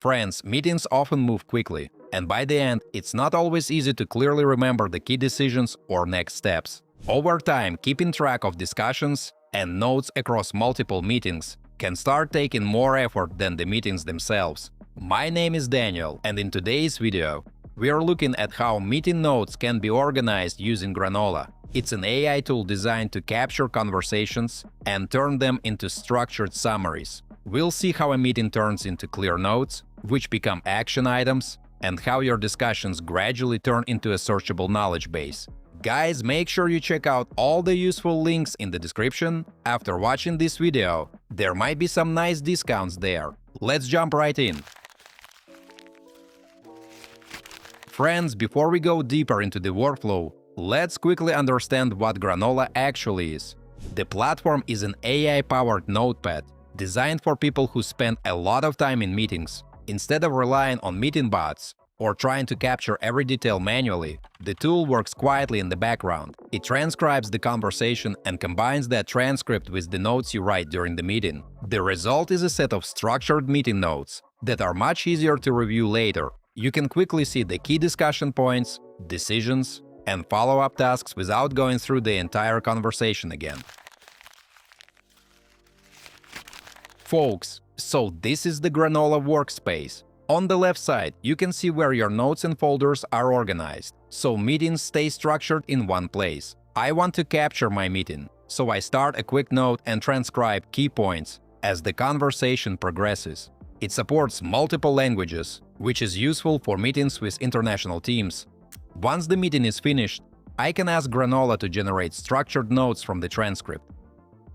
Friends, meetings often move quickly, and by the end, it's not always easy to clearly remember the key decisions or next steps. Over time, keeping track of discussions and notes across multiple meetings can start taking more effort than the meetings themselves. My name is Daniel, and in today's video, we are looking at how meeting notes can be organized using Granola. It's an AI tool designed to capture conversations and turn them into structured summaries. We'll see how a meeting turns into clear notes, which become action items, and how your discussions gradually turn into a searchable knowledge base. Guys, make sure you check out all the useful links in the description. After watching this video, there might be some nice discounts there. Let's jump right in. Friends, before we go deeper into the workflow, let's quickly understand what Granola actually is. The platform is an AI-powered notepad designed for people who spend a lot of time in meetings. Instead of relying on meeting bots or trying to capture every detail manually, the tool works quietly in the background. It transcribes the conversation and combines that transcript with the notes you write during the meeting. The result is a set of structured meeting notes that are much easier to review later. You can quickly see the key discussion points, decisions, and follow-up tasks without going through the entire conversation again. Folks, so this is the Granola workspace. On the left side, you can see where your notes and folders are organized, so meetings stay structured in one place. I want to capture my meeting, so I start a quick note and transcribe key points as the conversation progresses. It supports multiple languages, which is useful for meetings with international teams. Once the meeting is finished, I can ask Granola to generate structured notes from the transcript.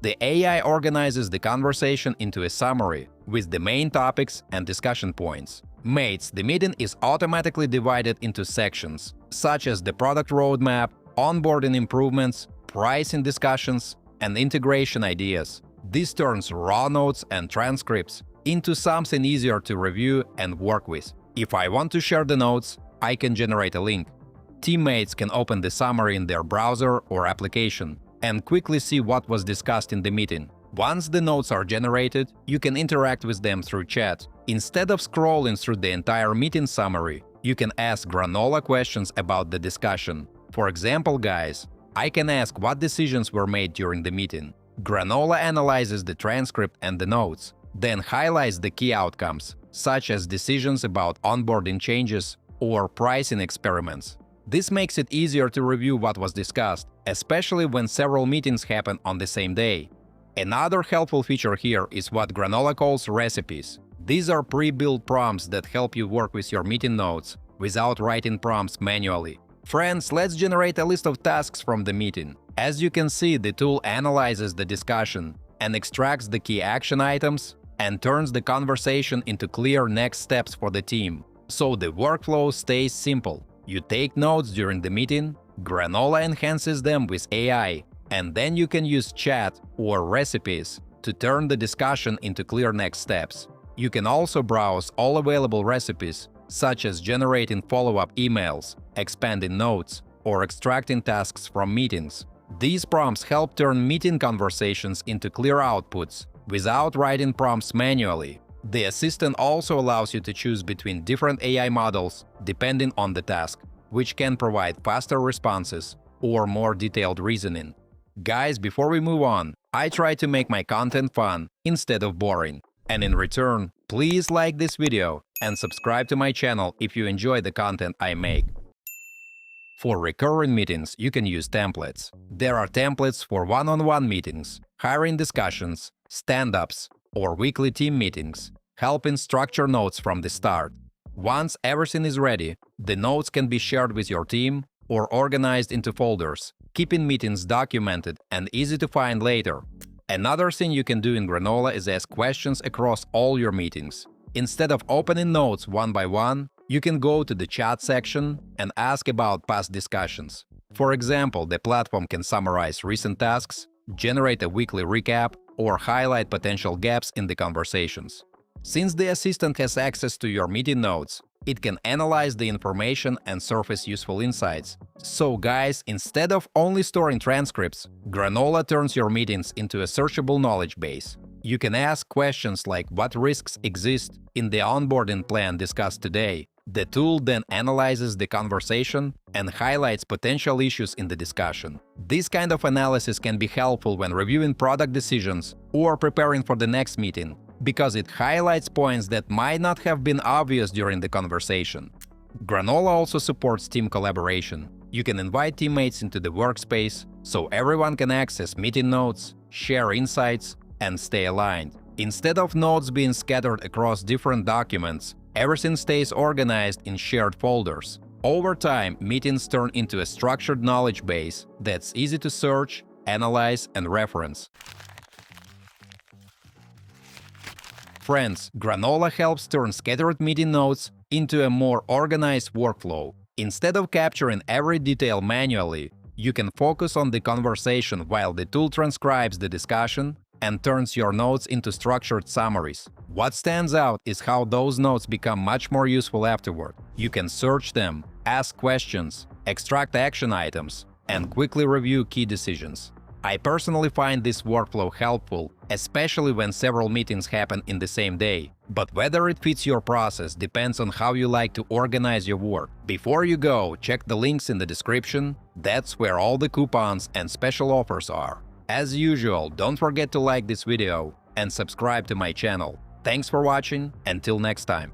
The AI organizes the conversation into a summary with the main topics and discussion points. Mates, the meeting is automatically divided into sections, such as the product roadmap, onboarding improvements, pricing discussions, and integration ideas. This turns raw notes and transcripts into something easier to review and work with. If I want to share the notes, I can generate a link. Teammates can open the summary in their browser or application and quickly see what was discussed in the meeting. Once the notes are generated, you can interact with them through chat. Instead of scrolling through the entire meeting summary, you can ask Granola questions about the discussion. For example, guys, I can ask what decisions were made during the meeting. Granola analyzes the transcript and the notes, then highlights the key outcomes, such as decisions about onboarding changes or pricing experiments. This makes it easier to review what was discussed, especially when several meetings happen on the same day. Another helpful feature here is what Granola calls recipes. These are pre-built prompts that help you work with your meeting notes without writing prompts manually. Friends, let's generate a list of tasks from the meeting. As you can see, the tool analyzes the discussion and extracts the key action items and turns the conversation into clear next steps for the team. So the workflow stays simple. You take notes during the meeting, Granola enhances them with AI, and then you can use chat or recipes to turn the discussion into clear next steps. You can also browse all available recipes, such as generating follow-up emails, expanding notes, or extracting tasks from meetings. These prompts help turn meeting conversations into clear outputs without writing prompts manually. The assistant also allows you to choose between different AI models depending on the task, which can provide faster responses or more detailed reasoning. Guys, before we move on, I try to make my content fun instead of boring. And in return, please like this video and subscribe to my channel if you enjoy the content I make. For recurring meetings, you can use templates. There are templates for one-on-one meetings, hiring discussions, stand-ups, or weekly team meetings, helping structure notes from the start. Once everything is ready, the notes can be shared with your team or organized into folders, keeping meetings documented and easy to find later. Another thing you can do in Granola is ask questions across all your meetings. Instead of opening notes one by one, you can go to the chat section and ask about past discussions. For example, the platform can summarize recent tasks, generate a weekly recap, or highlight potential gaps in the conversations. Since the assistant has access to your meeting notes, it can analyze the information and surface useful insights. So guys, instead of only storing transcripts, Granola turns your meetings into a searchable knowledge base. You can ask questions like what risks exist in the onboarding plan discussed today. The tool then analyzes the conversation and highlights potential issues in the discussion. This kind of analysis can be helpful when reviewing product decisions or preparing for the next meeting, because it highlights points that might not have been obvious during the conversation. Granola also supports team collaboration. You can invite teammates into the workspace so everyone can access meeting notes, share insights, and stay aligned. Instead of notes being scattered across different documents, everything stays organized in shared folders. Over time, meetings turn into a structured knowledge base that's easy to search, analyze, and reference. Friends, Granola helps turn scattered meeting notes into a more organized workflow. Instead of capturing every detail manually, you can focus on the conversation while the tool transcribes the discussion and turns your notes into structured summaries. What stands out is how those notes become much more useful afterward. You can search them, ask questions, extract action items, and quickly review key decisions. I personally find this workflow helpful, especially when several meetings happen in the same day. But whether it fits your process depends on how you like to organize your work. Before you go, check the links in the description. That's where all the coupons and special offers are. As usual, don't forget to like this video and subscribe to my channel. Thanks for watching, until next time.